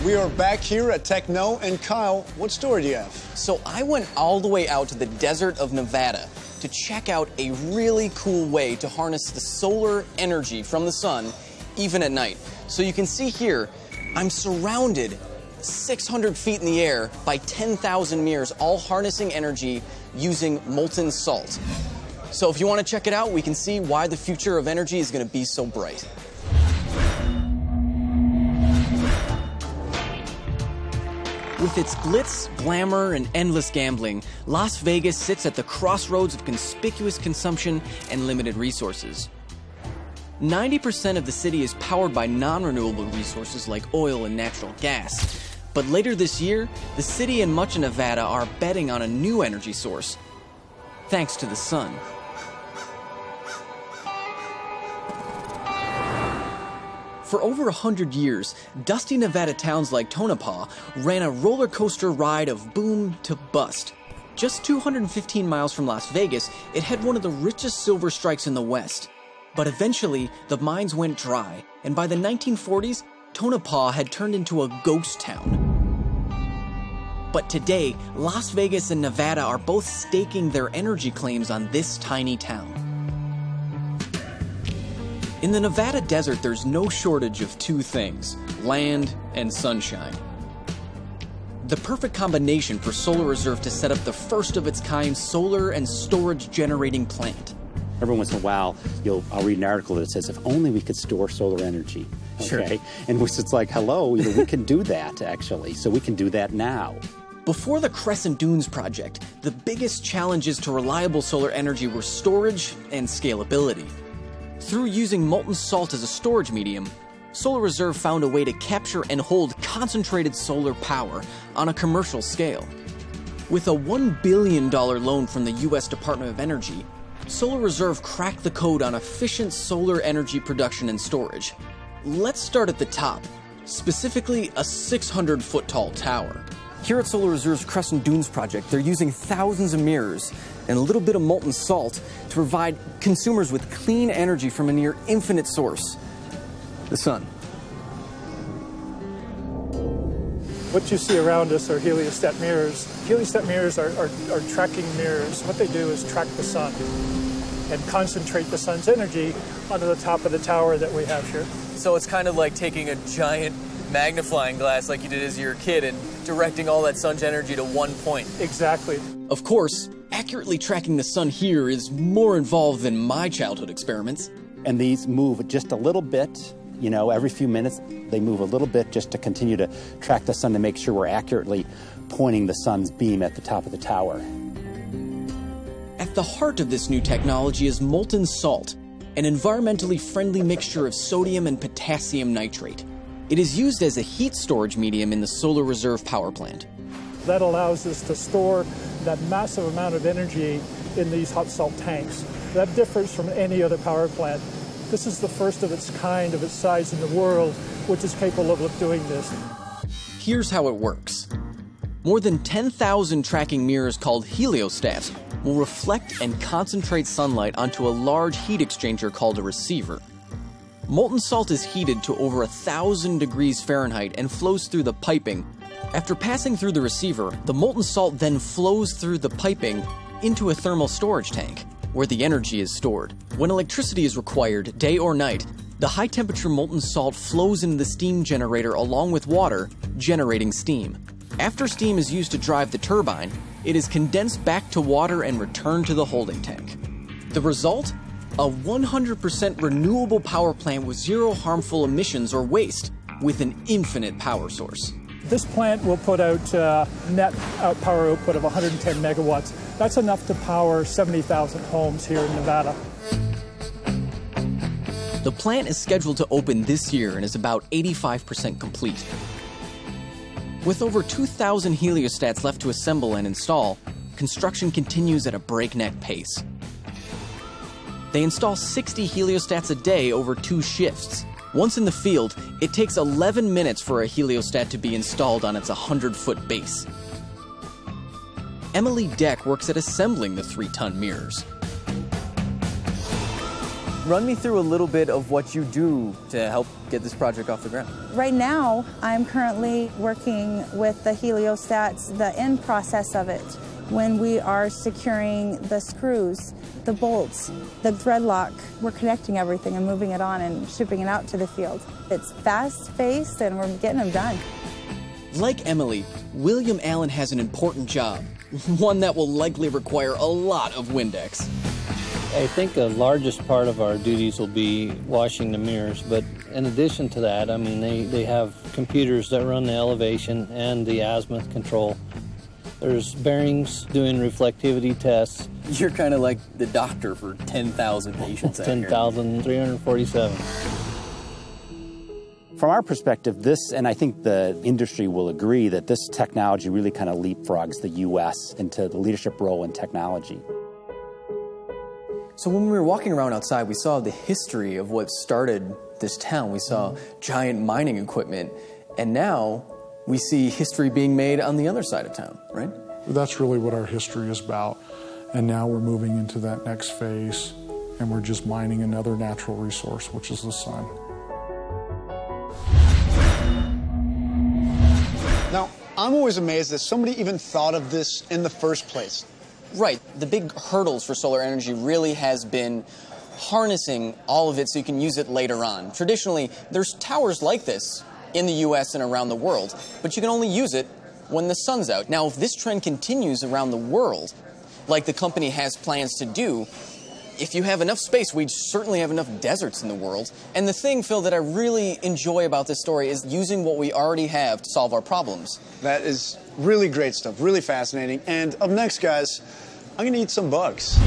We are back here at Techno, and Kyle, what story do you have? So I went all the way out to the desert of Nevada to check out a really cool way to harness the solar energy from the sun, even at night. So you can see here, I'm surrounded 600 feet in the air by 10,000 mirrors, all harnessing energy using molten salt. So if you want to check it out, we can see why the future of energy is going to be so bright. With its glitz, glamour, and endless gambling, Las Vegas sits at the crossroads of conspicuous consumption and limited resources. 90% of the city is powered by non-renewable resources like oil and natural gas. But later this year, the city and much of Nevada are betting on a new energy source, thanks to the sun. For over 100 years, dusty Nevada towns like Tonopah ran a roller coaster ride of boom to bust. Just 215 miles from Las Vegas, it had one of the richest silver strikes in the West. But eventually, the mines went dry, and by the 1940s, Tonopah had turned into a ghost town. But today, Las Vegas and Nevada are both staking their energy claims on this tiny town. In the Nevada desert, there's no shortage of two things: land and sunshine. The perfect combination for Solar Reserve to set up the first of its kind solar and storage generating plant. Every once in a while, I'll read an article that says, if only we could store solar energy. Okay? Sure. And it's like, hello, we can do that, actually. So we can do that now. Before the Crescent Dunes project, the biggest challenges to reliable solar energy were storage and scalability. Through using molten salt as a storage medium, Solar Reserve found a way to capture and hold concentrated solar power on a commercial scale. With a $1 billion loan from the U.S. Department of Energy, Solar Reserve cracked the code on efficient solar energy production and storage. Let's start at the top, specifically a 600-foot tall tower. Here at Solar Reserve's Crescent Dunes project, they're using thousands of mirrors and a little bit of molten salt to provide consumers with clean energy from a near infinite source, the sun. What you see around us are heliostat mirrors. Heliostat mirrors are tracking mirrors. What they do is track the sun and concentrate the sun's energy onto the top of the tower that we have here. So it's kind of like taking a giant magnifying glass like you did as you were a kid and directing all that sun's energy to one point. Exactly. Of course, accurately tracking the sun here is more involved than my childhood experiments. And these move just a little bit, every few minutes they move a little bit just to continue to track the sun to make sure we're accurately pointing the sun's beam at the top of the tower. At the heart of this new technology is molten salt, an environmentally friendly mixture of sodium and potassium nitrate. It is used as a heat storage medium in the Solar Reserve power plant. That allows us to store that massive amount of energy in these hot salt tanks. That differs from any other power plant. This is the first of its kind, of its size in the world, which is capable of doing this. Here's how it works. More than 10,000 tracking mirrors called heliostats will reflect and concentrate sunlight onto a large heat exchanger called a receiver. Molten salt is heated to over 1,000 degrees Fahrenheit and flows through the piping. After passing through the receiver, the molten salt then flows through the piping into a thermal storage tank, where the energy is stored. When electricity is required, day or night, the high-temperature molten salt flows into the steam generator along with water, generating steam. After steam is used to drive the turbine, it is condensed back to water and returned to the holding tank. The result? A 100% renewable power plant with zero harmful emissions or waste, with an infinite power source. This plant will put out net power output of 110 megawatts. That's enough to power 70,000 homes here in Nevada. The plant is scheduled to open this year and is about 85% complete. With over 2,000 heliostats left to assemble and install, construction continues at a breakneck pace. They install 60 heliostats a day over 2 shifts. Once in the field, it takes 11 minutes for a heliostat to be installed on its 100-foot base. Emily Deck works at assembling the 3-ton mirrors. Run me through a little bit of what you do to help get this project off the ground. Right now, I'm currently working with the heliostats, the end process of it, when we are securing the screws, the bolts, the thread lock. We're connecting everything and moving it on and shipping it out to the field. It's fast-paced and we're getting them done. Like Emily, William Allen has an important job, one that will likely require a lot of Windex. I think the largest part of our duties will be washing the mirrors, but in addition to that, I mean, they have computers that run the elevation and the azimuth control. There's bearings doing reflectivity tests. You're kind of like the doctor for 10,000 patients out here. 10,347. From our perspective, this, and I think the industry will agree, that this technology really kind of leapfrogs the U.S. into the leadership role in technology. So when we were walking around outside, we saw the history of what started this town. We saw giant mining equipment, and now we see history being made on the other side of town, right? That's really what our history is about. And now we're moving into that next phase, and we're just mining another natural resource, which is the sun. Now, I'm always amazed that somebody even thought of this in the first place. Right. The big hurdles for solar energy really has been harnessing all of it so you can use it later on. Traditionally, there's towers like this in the U.S. and around the world, but you can only use it when the sun's out. Now, if this trend continues around the world, like the company has plans to do, if you have enough space, we certainly have enough deserts in the world. And the thing, Phil, that I really enjoy about this story is using what we already have to solve our problems. That is really great stuff, really fascinating. And up next, guys, I'm gonna eat some bugs.